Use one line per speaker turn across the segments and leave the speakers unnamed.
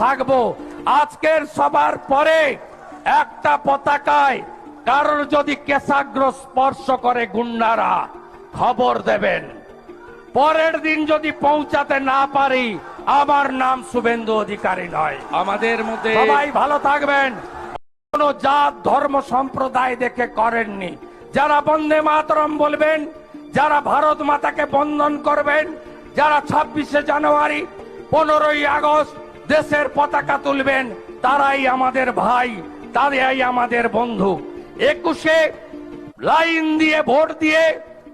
থাকবো। আজকের সবার পরে একটা পতাকায় কারোর যদি কেশাগ্র স্পর্শ করে গুন্ডারা খবর দেবেন। পরের দিন যদি পৌঁছাতে না পারি আমার নাম শুভেন্দু অধিকারী নয়।
আমাদের মধ্যে
সবাই ভালো থাকবেন। কোন জাত ধর্ম সম্প্রদায় দেখে করেননি। যারা বন্দে মাতরম বলবেন, যারা ভারত মাতাকে বন্দন করবেন, যারা 26শে জানুয়ারি 15ই আগস্ট দেশের পতাকা তুলবেন, তারাই আমাদের ভাই, তারাই আমাদের বন্ধু। 21শে লাইন দিয়ে ভোট দিয়ে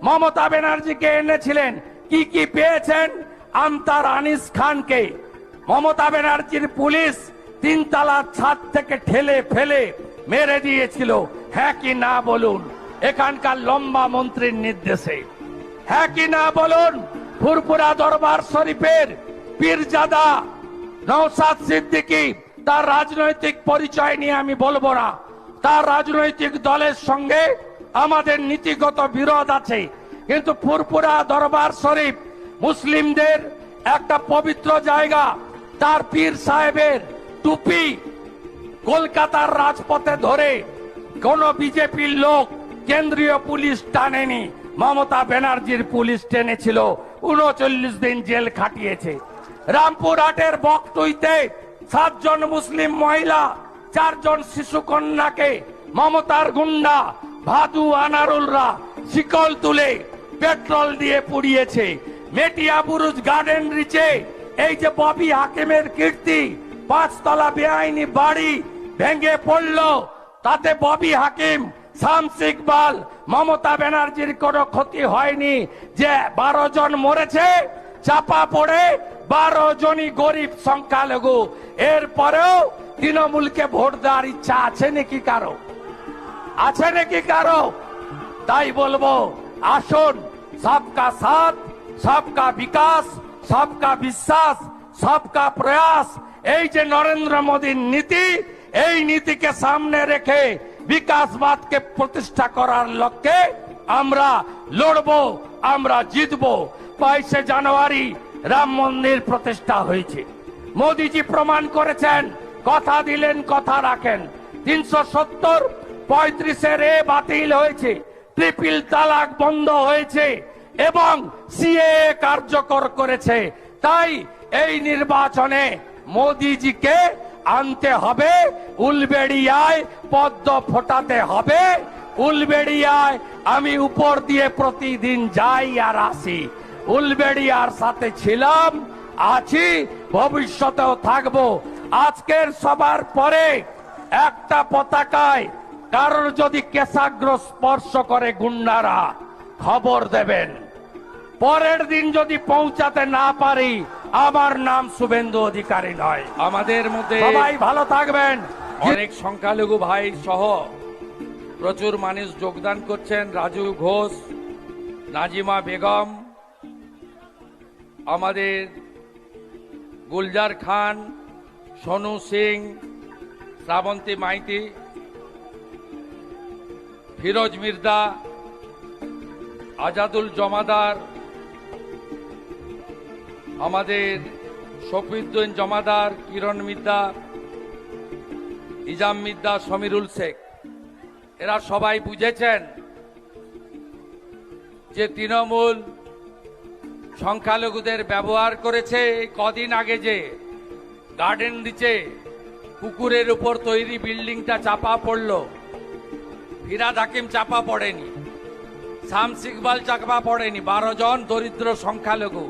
মমতা ব্যানার্জিকে এনেছিলেন, কি কি পেয়েছেন? আমতার আনিস খানকে মমতা ব্যানার্জির পুলিশ 3 তলার ছাদ থেকে ঠেলে ফেলে মেরে দিয়েছিল। হ্যাঁ কি না বলুন? এখানকার লম্বা মন্ত্রীর নির্দেশে। হ্যাঁ কি না বলুন? ফুরফুরা দরবার শরীফের পীরজাদা নওশাদ সিদ্দিকী, তার রাজনৈতিক পরিচয় নিয়ে আমি বলবো না, তার রাজনৈতিক দলের সঙ্গে আমাদের নীতিগত বিরোধ আছে, কিন্তু ফুরফুরা দরবার শরীফ মুসলিমদের একটা পবিত্র জায়গা। তার পীর সাহেবের টুপি কলকাতার রাজপথে ধরে কোন বিজেপির লোক কেন্দ্রীয় পুলিশ টানেনি, মমতা ব্যানার্জির পুলিশ টেনেছিল, 39 দিন জেল খাটিয়েছে। রামপুরহাটের বকটুইতে 7 জন মুসলিম মহিলা, 4 জন শিশু কন্যাকে মমতার গুন্ডা ভাদু আনারুলরা শিকল তুলে পেট্রোল দিয়ে পুড়িয়েছে। মেটিয়া বুরুজ গার্ডেন রিচে এই যে ববি হাকিমের কীর্তি, 5 তলা বেআইনি বাড়ি ভেঙে পড়ল, তাতে ববি হাকিম, শামস ইকবাল, মমতা ব্যানার্জির কোনো ক্ষতি হয়নি। যে 12 জন মরেছে চাপা পড়ে, 12 জনই গরিব সংখ্যালঘু। এরপরেও তৃণমূলকে ভোট দেওয়ার ইচ্ছা আছে নাকি কারো? আছে নাকি কারো? তাই বলবো, আসুন, সবকা সাথ, সবকা বিকাশ, সবকা বিশ্বাস, সবকা প্রয়াস, এই যে নরেন্দ্র মোদীর নীতি, এই নীতিকে সামনে রেখে বিকাশবাদকে প্রতিষ্ঠা করার লক্ষ্যে আমরা লড়বো, আমরা জিতবো। 22শে জানুয়ারি রাম মন্দির প্রতিষ্ঠা হয়েছে। মোদীজি প্রমাণ করেছেন, কথা দিলেন কথা রাখেন। 370 35 এ বাতিল হয়েছে, ট্রিপল তালাক বন্ধ হয়েছে এবং সিএএ কার্যকর করেছে। তাই এই নির্বাচনে মোদীজিকে আনতে হবে, উলবেড়িয়ায় পদ্ম ফোটাতে হবে। উলবেড়িয়ায় আমি উপর দিয়ে প্রতিদিন যাই আর আসি, উলবেড়িয়ার সাথে ছিলাম, আছি, ভবিষ্যতেও থাকবো। আজকের সবার পরে একটা পতাকায় কারোর যদি কেশাগ্র স্পর্শ করে গুন্ডারা খবর দেবেন। পরের দিন যদি পৌঁছাতে না পারি আমার নাম শুভেন্দু অধিকারী নয়।
আমাদের মধ্যে
সবাই ভালো থাকবেন।
অনেক সংখ্যালঘু ভাই সহ প্রচুর মানুষ যোগদান করছেন। রাজু ঘোষ, নাজিমা বেগম, আমাদের গুলজার খান, সোনু সিং, শ্রাবন্তী মাইতি, ফিরোজ মির্জা, আজাদুল জমাদার, আমাদের শফিউদ্দিন জমাদার, কিরণ মিদ্দা, ইজাম মিদ্দা, সমীরুল শেখ, এরা সবাই বুঝেছেন যে তৃণমূল সংখ্যালঘুদের ব্যবহার করেছে। কদিন আগে যে গার্ডেন দিচ্ছে পুকুরের উপর তৈরি বিল্ডিংটা চাপা পড়ল, ফিরাদ হাকিম চাপা পড়েনি, শামস ইকবাল চাপা পড়েনি, 12 জন দরিদ্র সংখ্যালঘু